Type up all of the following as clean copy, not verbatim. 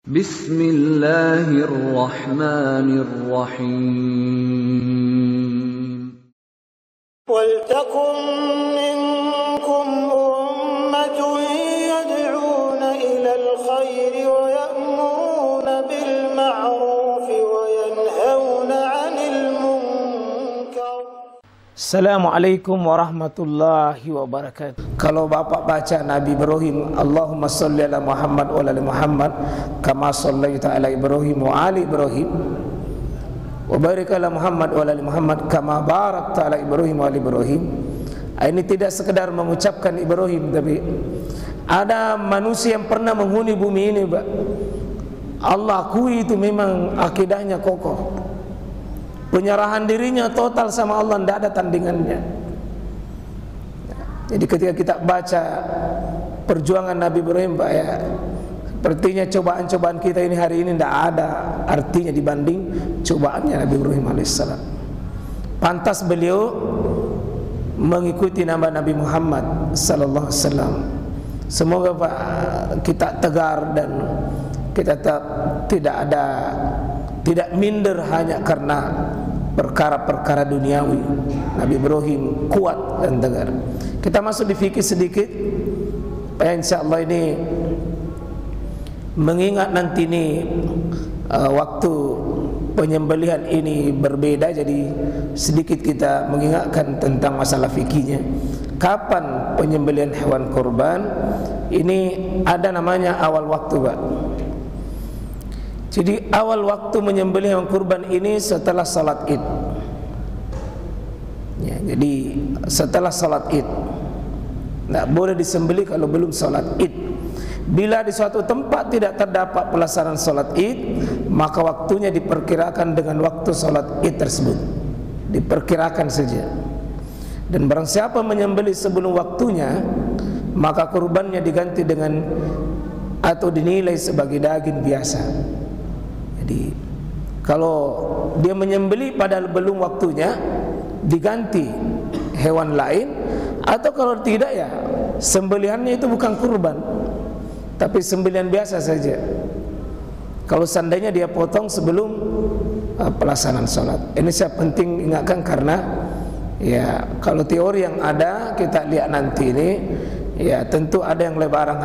Bismillahirrahmanirrahim. Waltakum minkum ummatun yad'una ilal khairi wa ya'muruna bil ma'rufi wa yanhauna 'anil munkar. Assalamualaikum warahmatullahi wabarakatuh. Kalau Bapak baca Nabi Ibrahim, Allahumma sholli ala Muhammad wa ala Muhammad kama shallaita ala Ibrahim wa ali Ibrahim wa barik ala Muhammad wa ala Muhammad kama barakta ala Ibrahim wa ali Ibrahim. Ini tidak sekedar mengucapkan Ibrahim, tapi ada manusia yang pernah menghuni bumi ini, Pak. Allah akui itu memang akidahnya kokoh, penyerahan dirinya total sama Allah, tidak ada tandingannya. Jadi ketika kita baca perjuangan Nabi Ibrahim, Pak, ya, sepertinya cobaan-cobaan kita ini hari ini tidak ada artinya dibanding cobaannya Nabi Ibrahim alaihissalam. Pantas beliau mengikuti nama Nabi Muhammad sallallahu alaihi wasallam. Semoga, Pak, kita tegar dan kita tidak minder hanya karena perkara-perkara duniawi. Nabi Ibrahim kuat dan tegar. Kita masuk di fikih sedikit, insyaallah ini mengingat nanti ini waktu penyembelihan ini berbeda, jadi sedikit kita mengingatkan tentang masalah fikihnya. Kapan penyembelihan hewan kurban? Ini ada namanya awal waktu, Pak. Jadi awal waktu menyembelih hewan kurban ini setelah salat Id. Ya, jadi setelah salat Id. Tidak boleh disembelih kalau belum salat Id. Bila di suatu tempat tidak terdapat pelaksanaan salat Id, maka waktunya diperkirakan dengan waktu salat Id tersebut. Diperkirakan saja. Dan barang siapa menyembelih sebelum waktunya, maka kurbannya diganti dengan atau dinilai sebagai daging biasa. Jadi kalau dia menyembelih padahal belum waktunya, diganti hewan lain, atau kalau tidak, ya sembelihannya itu bukan kurban tapi sembelihan biasa saja. Kalau seandainya dia potong sebelum pelaksanaan sholat. Ini saya penting ingatkan karena ya kalau teori yang ada kita lihat nanti ini, ya tentu ada yang lebaran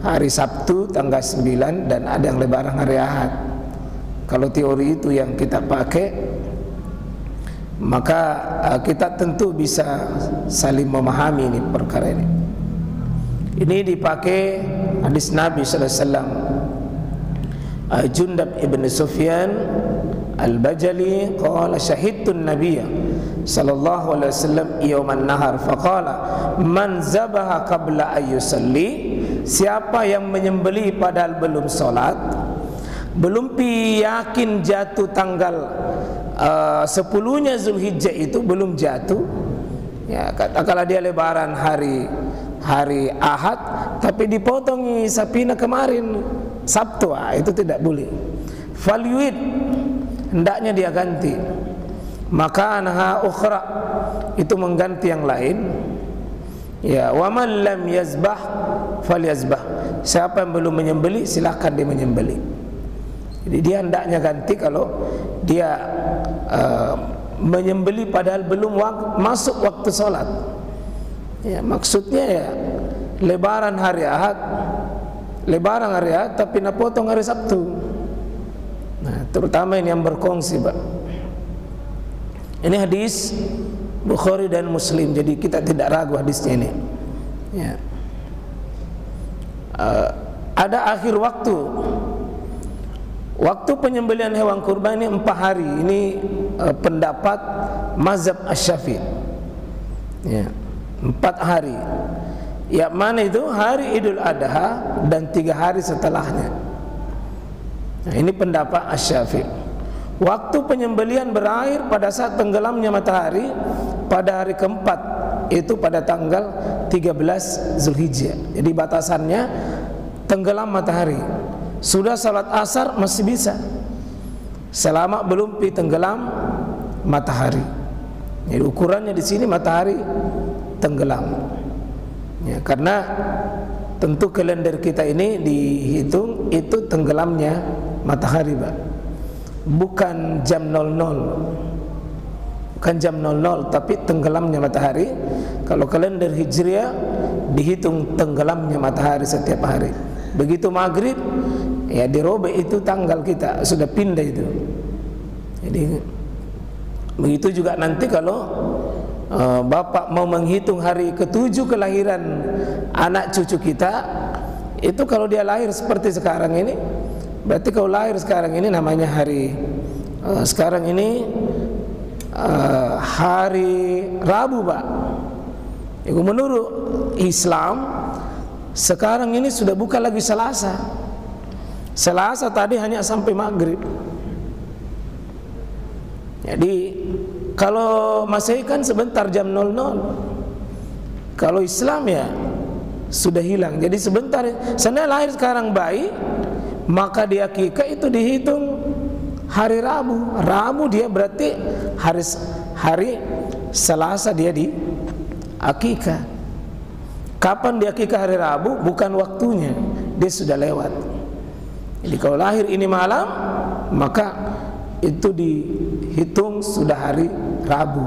hari Sabtu tanggal 9 dan ada yang lebaran hari Ahad. Kalau teori itu yang kita pakai, maka kita tentu bisa saling memahami ini perkara ini. Ini dipakai hadis Nabi sallallahu alaihi wasallam. Jundab ibn Sufyan al-Bajali qala syahidtu an-nabiyya sallallahu alaihi wasallam yawman nahar faqala man zabaha qabla ay yusalli, siapa yang menyembelih padahal belum salat, belum yakin jatuh tanggal 10-nya Zulhijjah itu belum jatuh, ya katakanlah dia lebaran hari Ahad tapi dipotong sapinya kemarin Sabtu, itu tidak boleh. Falyuid, hendaknya dia ganti. Maka anha ukhra, itu mengganti yang lain. Ya, wa man lam yazbah falyazbah, siapa yang belum menyembelih silakan dia menyembelih. Jadi dia hendaknya ganti kalau dia menyembelih padahal belum masuk waktu salat. Ya, maksudnya ya lebaran hari Ahad tapi nak potong hari Sabtu. Nah, terutama ini yang berkongsi, Pak. Ini hadis Bukhari dan Muslim, jadi kita tidak ragu hadisnya ini. Ya. Ada akhir waktu. Waktu penyembelihan hewan kurban ini 4 hari. Ini pendapat mazhab Asy-Syafi'i. Ya, 4 hari. Ya, mana itu? Hari Idul Adha dan 3 hari setelahnya. Nah, ini pendapat Asy-Syafi'i. Waktu penyembelihan berakhir pada saat tenggelamnya matahari pada hari keempat, itu pada tanggal 13 Zulhijjah. Jadi batasannya tenggelam matahari. Sudah salat asar masih bisa, selama belum tenggelam matahari. Jadi ukurannya di sini matahari tenggelam. Ya, karena tentu kalender kita ini dihitung itu tenggelam tenggelamnya matahari, Pak. Bukan jam 00. Bukan jam 00, tapi tenggelamnya matahari. Kalau kalender Hijriah dihitung tenggelamnya matahari setiap hari. Begitu maghrib, ya dirobek itu tanggal kita, sudah pindah itu. Jadi begitu juga nanti kalau Bapak mau menghitung hari ke-7 kelahiran anak cucu kita, itu kalau dia lahir seperti sekarang ini, berarti kalau lahir sekarang ini namanya hari sekarang ini hari Rabu, Pak. Itu menurut Islam sekarang ini sudah bukan lagi Selasa. Selasa tadi hanya sampai maghrib. Jadi kalau Masehi kan sebentar jam 00. Kalau Islam ya sudah hilang. Jadi sebentar. Seandainya lahir sekarang bayi, maka di akikah itu dihitung hari Rabu. Rabu dia berarti hari Selasa dia di akikah. Kapan dia akikah hari Rabu? Bukan waktunya, dia sudah lewat. Jadi kalau lahir ini malam, maka itu dihitung sudah hari Rabu.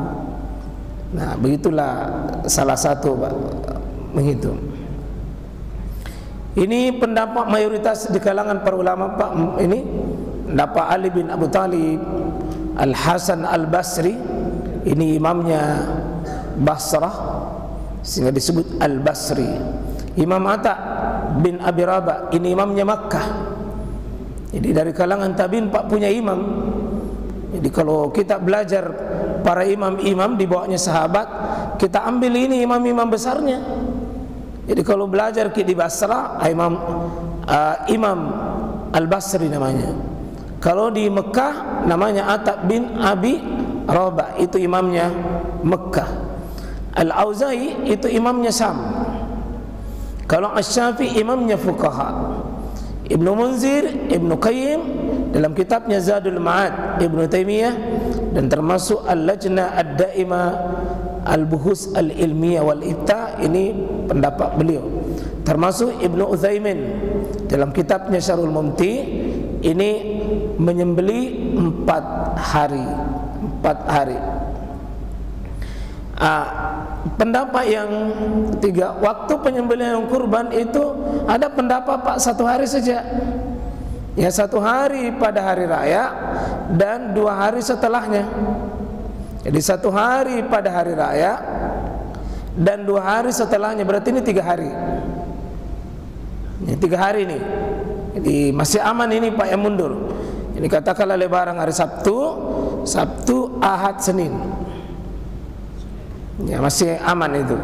Nah, begitulah salah satu, Pak, menghitung. Ini pendapat mayoritas di kalangan para ulama, Pak. Ini pendapat Ali bin Abu Talib, Al-Hasan Al-Basri, ini imamnya Basrah, sehingga disebut Al-Basri. Imam Atta bin Abi Rabah, ini imamnya Makkah. Jadi dari kalangan tabi'in, Pak, punya imam. Jadi kalau kita belajar para imam-imam di bawahnya sahabat, kita ambil ini imam-imam besarnya. Jadi kalau belajar di Basrah, Imam Al-Basri namanya. Kalau di Mekah namanya Atta bin Abi Rabah, itu imamnya Mekah. Al-Auza'i itu imamnya Syam. Kalau Asy-Syafi'i imamnya fuqaha. Ibnu Munzir, Ibnu Qayyim dalam kitabnya Zadul Ma'ad, Ibnu Taimiyah, dan termasuk Al-Lajnah Ad-Daimah Al-Buhus Al-Ilmiyah Wal-Ibta, ini pendapat beliau. Termasuk Ibnu Utsaimin dalam kitabnya Syarhul Mumti, ini menyembeli 4 hari. Pendapat yang ketiga, waktu penyembelihan kurban itu ada pendapat, Pak, 1 hari saja. Ya, 1 hari pada hari raya dan 2 hari setelahnya. Jadi 1 hari pada hari raya dan 2 hari setelahnya, berarti ini 3 hari. Ini 3 hari nih. Jadi masih aman ini, Pak, yang mundur. Ini katakanlah lebaran hari Sabtu, Ahad, Senin. Ya, masih aman itu.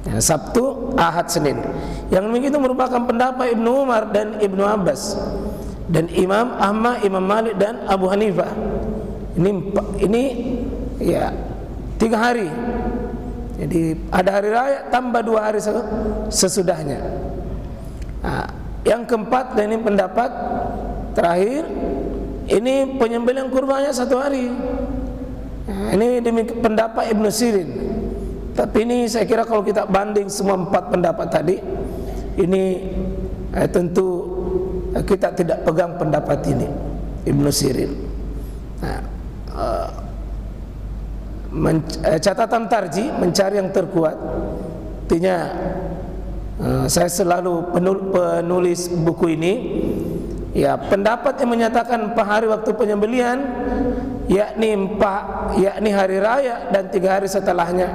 Ya, Sabtu, Ahad, Senin. Yang begitu merupakan pendapat Ibnu Umar dan Ibnu Abbas dan Imam Ahmad, Imam Malik dan Abu Hanifah. Ini ya 3 hari. Jadi ada hari raya tambah 2 hari sesudahnya. Nah, yang keempat, dan ini pendapat terakhir, ini penyembelihan kurbannya 1 hari. Nah, ini demi pendapat Ibnu Sirin. Tapi ini saya kira kalau kita banding semua 4 pendapat tadi, ini tentu kita tidak pegang pendapat ini Ibnu Sirin. Nah, catatan tarji, mencari yang terkuat. Artinya saya selalu penulis buku ini, ya, pendapat yang menyatakan 4 hari waktu penyembelihan, yakni hari raya dan 3 hari setelahnya,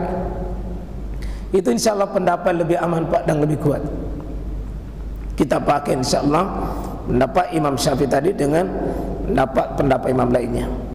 itu insyaallah pendapat lebih aman, Pak, dan lebih kuat. Kita pakai insyaallah pendapat Imam Syafi'i tadi dengan pendapat imam lainnya.